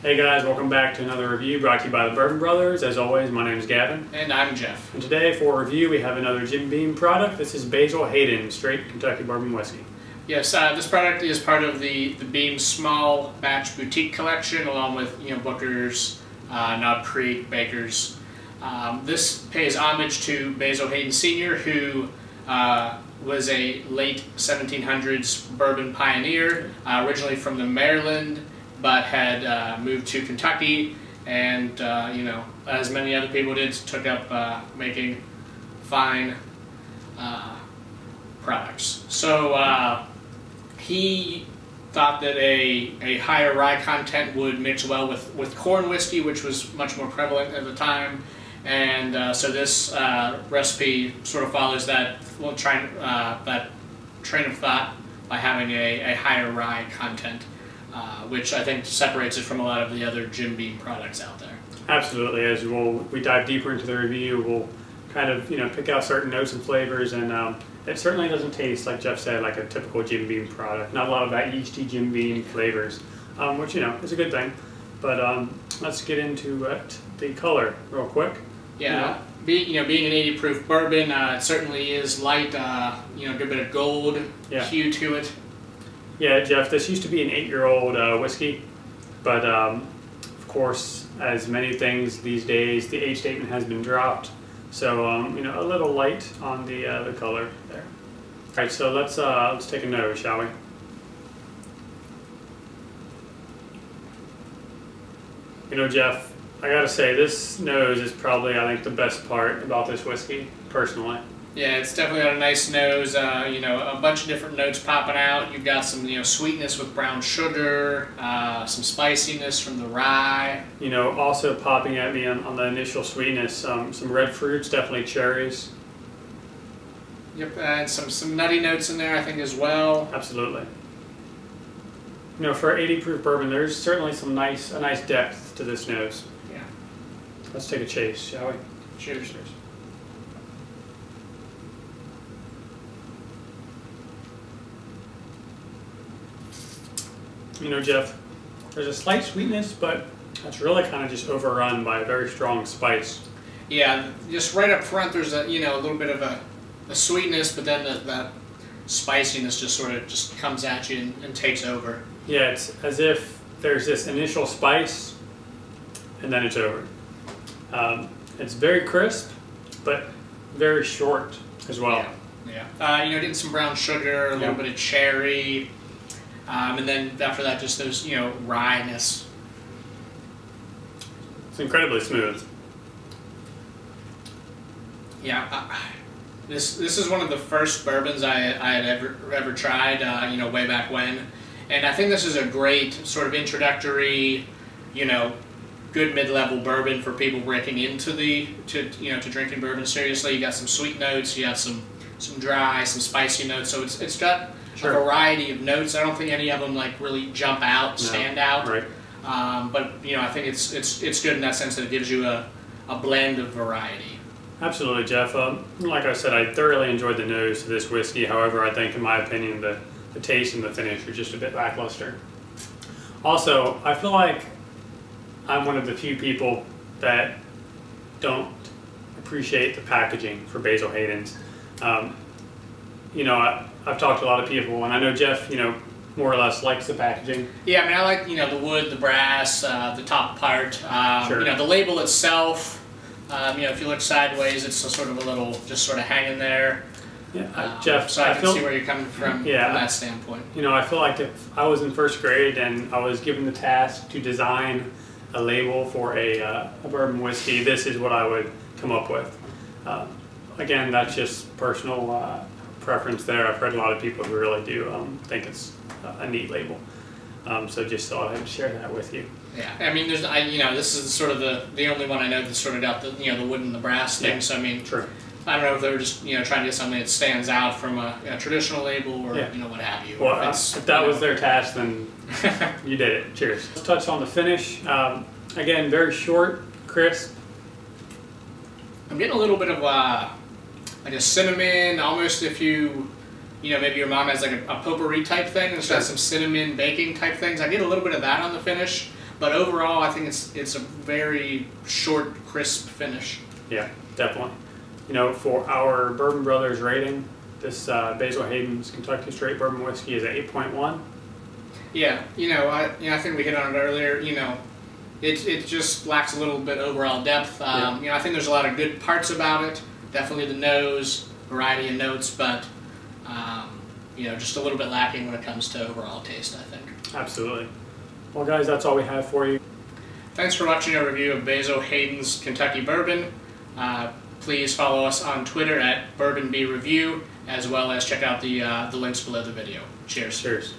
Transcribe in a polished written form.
Hey guys, welcome back to another review brought to you by the Bourbon Brothers. As always, my name is Gavin. And I'm Jeff. And today for review we have another Jim Beam product. This is Basil Hayden Straight Kentucky Bourbon Whiskey. Yes, this product is part of the Beam Small Batch Boutique Collection, along with Booker's, Knob Creek, Baker's. This pays homage to Basil Hayden Sr., who was a late 1700s bourbon pioneer, originally from the Maryland, but had moved to Kentucky, and as many other people did, took up making fine products. So he thought that a higher rye content would mix well with corn whiskey, which was much more prevalent at the time, and so this recipe sort of follows that that train of thought by having a higher rye content. Which I think separates it from a lot of the other Jim Beam products out there. Absolutely. As we dive deeper into the review, we'll kind of pick out certain notes and flavors, and it certainly doesn't taste, like Jeff said, like a typical Jim Beam product. Not a lot of that yeasty Jim Beam flavors, which is a good thing. But let's get into the color real quick. Yeah. Being an 80 proof bourbon, it certainly is light. A good bit of gold hue to it. Yeah, Jeff, this used to be an 8-year-old whiskey, but of course, as many things these days, the age statement has been dropped. So, a little light on the color there. All right, so let's take a nose, shall we? Jeff, I gotta say, this nose is probably, I think, the best part about this whiskey, personally. Yeah, it's definitely got a nice nose, a bunch of different notes popping out. You've got some, sweetness with brown sugar, some spiciness from the rye. Also popping at me on the initial sweetness, some red fruits, definitely cherries. Yep, and some nutty notes in there, I think, as well. Absolutely. For 80 proof bourbon, there's certainly a nice depth to this nose. Yeah. Let's take a chase, shall we? Cheers. Cheers. Jeff, there's a slight sweetness, but that's really kind of just overrun by a very strong spice. Yeah, just right up front there's a little bit of a sweetness, but then that spiciness just sort of comes at you and takes over. Yeah, it's as if there's this initial spice, and then it's over. It's very crisp, but very short as well. Yeah. Getting some brown sugar, a little bit of cherry. And then after that, just those, wryness. It's incredibly smooth. Yeah, this is one of the first bourbons I had ever tried, way back when, and I think this is a great sort of introductory, good mid-level bourbon for people breaking into to drinking bourbon seriously. You got some sweet notes, you got some dry, some spicy notes, so it's got a variety of notes. I don't think any of them really jump out, stand out. Right. But I think it's good in that sense that it gives you a blend of variety. Absolutely, Jeff. Like I said, I thoroughly enjoyed the nose of this whiskey. However, I think, in my opinion, the taste and the finish are just a bit lackluster. Also, I feel like I'm one of the few people that don't appreciate the packaging for Basil Hayden's. I've talked to a lot of people, and I know Jeff, more or less likes the packaging. Yeah, I like, the wood, the brass, the top part. Sure. The label itself, if you look sideways, it's sort of a little, just sort of hanging there. Yeah, Jeff, so I can see where you're coming from that standpoint. I feel like if I was in first grade and I was given the task to design a label for a bourbon whiskey, this is what I would come up with. Again, that's just personal preference there. I've heard a lot of people who really do think it's a neat label. So just thought I'd share that with you. Yeah, this is sort of the only one I know that sorted out the the wood and the brass thing. Yeah. So True. I don't know if they were just trying to get something that stands out from a traditional label or what have you. Well, if that was their task, then you did it. Cheers. Let's touch on the finish. Again, very short, crisp. I'm getting a little bit of like a cinnamon, almost if you maybe your mom has like a potpourri type thing, and it's got some cinnamon baking type things. I get a little bit of that on the finish, But overall, I think it's a very short, crisp finish. Yeah, definitely. You know, for our Bourbon Brothers rating, this Basil Hayden's Kentucky Straight Bourbon Whiskey is an 8.1. Yeah, I think we hit on it earlier. It just lacks a little bit overall depth. I think there's a lot of good parts about it. Definitely the nose, variety of notes, but just a little bit lacking when it comes to overall taste, I think. Absolutely. Well, guys, that's all we have for you. Thanks for watching our review of Basil Hayden's Kentucky Bourbon. Please follow us on Twitter at BourbonBReview, as well as check out the links below the video. Cheers. Cheers.